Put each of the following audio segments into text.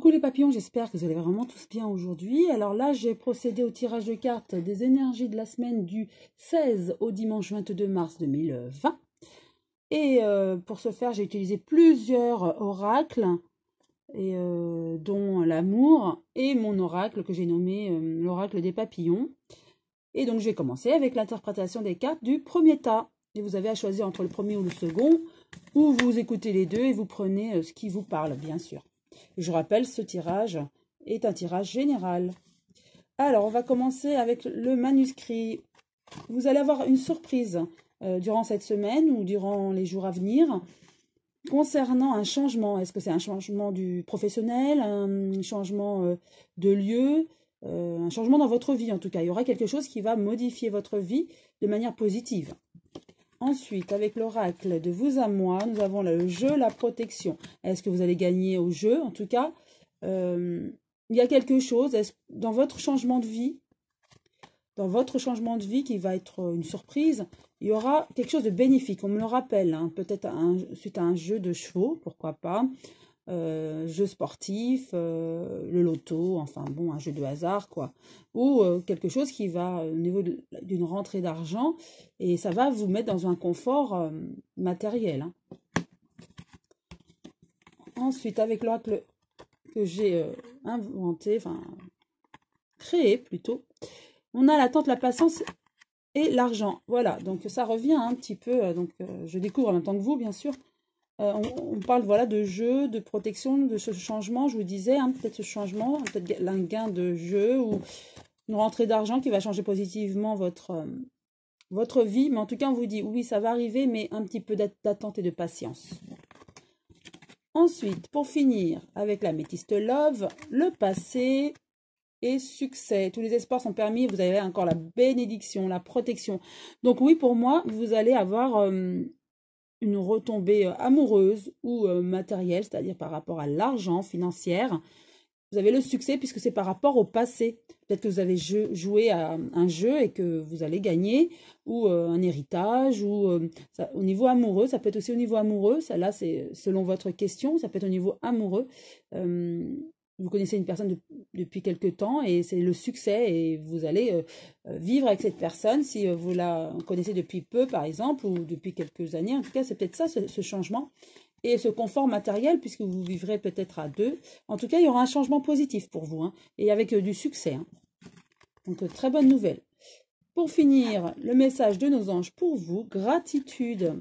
Coucou les papillons, j'espère que vous allez vraiment tous bien aujourd'hui. Alors là, j'ai procédé au tirage de cartes des énergies de la semaine du 16 au dimanche 22 mars 2020. Et pour ce faire, j'ai utilisé plusieurs oracles, dont l'amour et mon oracle que j'ai nommé l'oracle des papillons. Et donc, je vais commencer avec l'interprétation des cartes du premier tas. Et vous avez à choisir entre le premier ou le second, ou vous écoutez les deux et vous prenez ce qui vous parle, bien sûr. Et je rappelle, ce tirage est un tirage général. Alors, on va commencer avec le manuscrit. Vous allez avoir une surprise durant cette semaine ou durant les jours à venir concernant un changement. Est-ce que c'est un changement du professionnel, un changement de lieu, un changement dans votre vie en tout cas. Il y aura quelque chose qui va modifier votre vie de manière positive. Ensuite, avec l'oracle de vous à moi, nous avons le jeu, la protection. Est-ce que vous allez gagner au jeu? En tout cas, il y a quelque chose dans votre changement de vie, qui va être une surprise. Il y aura quelque chose de bénéfique. On me le rappelle, hein, peut-être suite à un jeu de chevaux, pourquoi pas. Jeu sportif, le loto, enfin bon, un jeu de hasard quoi, ou quelque chose qui va au niveau d'une rentrée d'argent et ça va vous mettre dans un confort matériel. Hein. Ensuite, avec l'oracle que j'ai inventé, enfin créé plutôt, on a l'attente, la patience et l'argent. Voilà, donc ça revient un petit peu, je découvre en même temps que vous bien sûr. On parle voilà de jeu, de protection, de ce changement, je vous disais, hein, peut-être ce changement, peut-être un gain de jeu ou une rentrée d'argent qui va changer positivement votre vie. Mais en tout cas, on vous dit, oui, ça va arriver, mais un petit peu d'attente et de patience. Ensuite, pour finir, avec la métiste Love, le passé et succès. Tous les espoirs sont permis, vous avez encore la bénédiction, la protection. Donc oui, pour moi, vous allez avoir une retombée amoureuse ou matérielle, c'est-à-dire par rapport à l'argent financière. Vous avez le succès puisque c'est par rapport au passé. Peut-être que vous avez joué à un jeu et que vous allez gagner, ou un héritage, ou au niveau amoureux, ça peut être aussi au niveau amoureux, ça là c'est selon votre question, ça peut être au niveau amoureux. Vous connaissez une personne depuis quelque temps et c'est le succès et vous allez vivre avec cette personne si vous la connaissez depuis peu par exemple ou depuis quelques années. En tout cas, c'est peut-être ça, ce changement et ce confort matériel puisque vous vivrez peut-être à deux. En tout cas, il y aura un changement positif pour vous hein, et avec du succès. Hein. Donc, très bonne nouvelle. Pour finir, le message de nos anges pour vous, gratitude.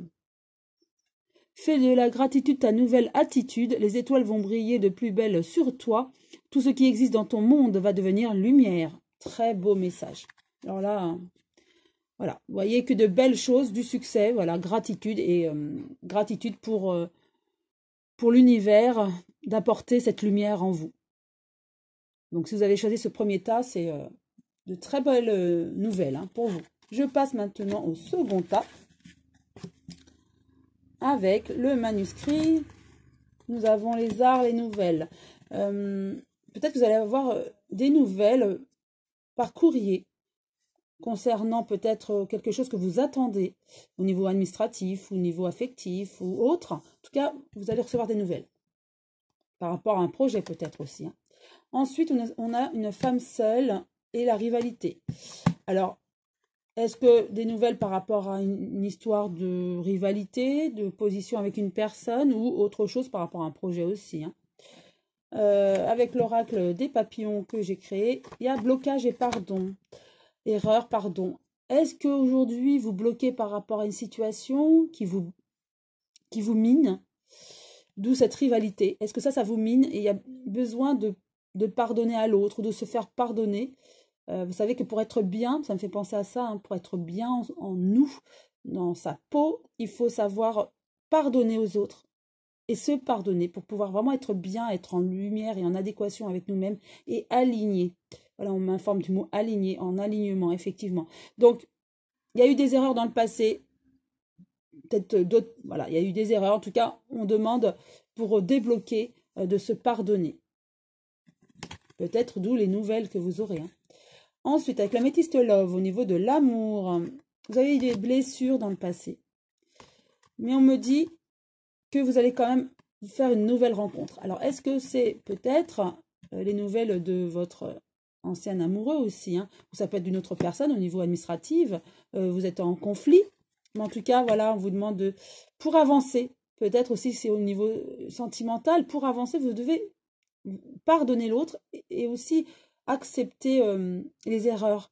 Fais de la gratitude ta nouvelle attitude, les étoiles vont briller de plus belle sur toi, tout ce qui existe dans ton monde va devenir lumière. Très beau message. Alors là, voilà, vous voyez que de belles choses, du succès, voilà, gratitude et gratitude pour l'univers d'apporter cette lumière en vous. Donc si vous avez choisi ce premier tas, c'est de très belles nouvelles hein, pour vous. Je passe maintenant au second tas. Avec le manuscrit, nous avons les arts, les nouvelles. Peut-être que vous allez avoir des nouvelles par courrier concernant peut-être quelque chose que vous attendez au niveau administratif, au niveau affectif ou autre. En tout cas, vous allez recevoir des nouvelles par rapport à un projet peut-être aussi. Hein. Ensuite, on a une femme seule et la rivalité. Alors, est-ce que des nouvelles par rapport à une histoire de rivalité, de position avec une personne ou autre chose par rapport à un projet aussi hein. Avec l'oracle des papillons que j'ai créé, il y a blocage et pardon. Erreur, pardon. Est-ce qu'aujourd'hui vous bloquez par rapport à une situation qui vous mine? D'où cette rivalité. Est-ce que ça vous mine et il y a besoin de pardonner à l'autre, de se faire pardonner? Vous savez que pour être bien, ça me fait penser à ça, hein, pour être bien en nous, dans sa peau, il faut savoir pardonner aux autres et se pardonner pour pouvoir vraiment être bien, être en lumière et en adéquation avec nous-mêmes et aligné. Voilà, on m'informe du mot aligné, en alignement, effectivement. Donc, il y a eu des erreurs dans le passé, peut-être d'autres, voilà, il y a eu des erreurs. En tout cas, on demande pour débloquer de se pardonner. Peut-être d'où les nouvelles que vous aurez, hein. Ensuite, avec la métiste Love, au niveau de l'amour, vous avez eu des blessures dans le passé. Mais on me dit que vous allez quand même faire une nouvelle rencontre. Alors, est-ce que c'est peut-être les nouvelles de votre ancien amoureux aussi, hein, ou ça peut être d'une autre personne au niveau administratif, vous êtes en conflit, mais en tout cas, voilà, on vous demande de, pour avancer, peut-être aussi c'est au niveau sentimental, pour avancer, vous devez pardonner l'autre et aussi accepter les erreurs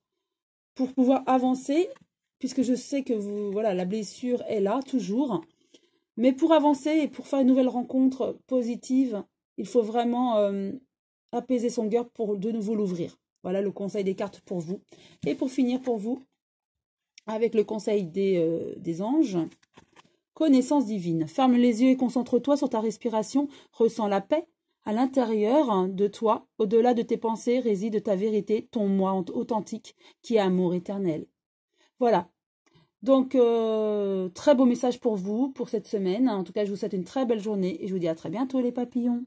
pour pouvoir avancer, puisque je sais que vous, voilà, la blessure est là, toujours. Mais pour avancer et pour faire une nouvelle rencontre positive, il faut vraiment apaiser son cœur pour de nouveau l'ouvrir. Voilà le conseil des cartes pour vous. Et pour finir pour vous, avec le conseil des anges, connaissance divine. Ferme les yeux et concentre-toi sur ta respiration. Ressens la paix. À l'intérieur de toi, au-delà de tes pensées, réside ta vérité, ton moi authentique, qui est amour éternel. Voilà. Donc, très beau message pour vous, pour cette semaine. En tout cas, je vous souhaite une très belle journée et je vous dis à très bientôt les papillons.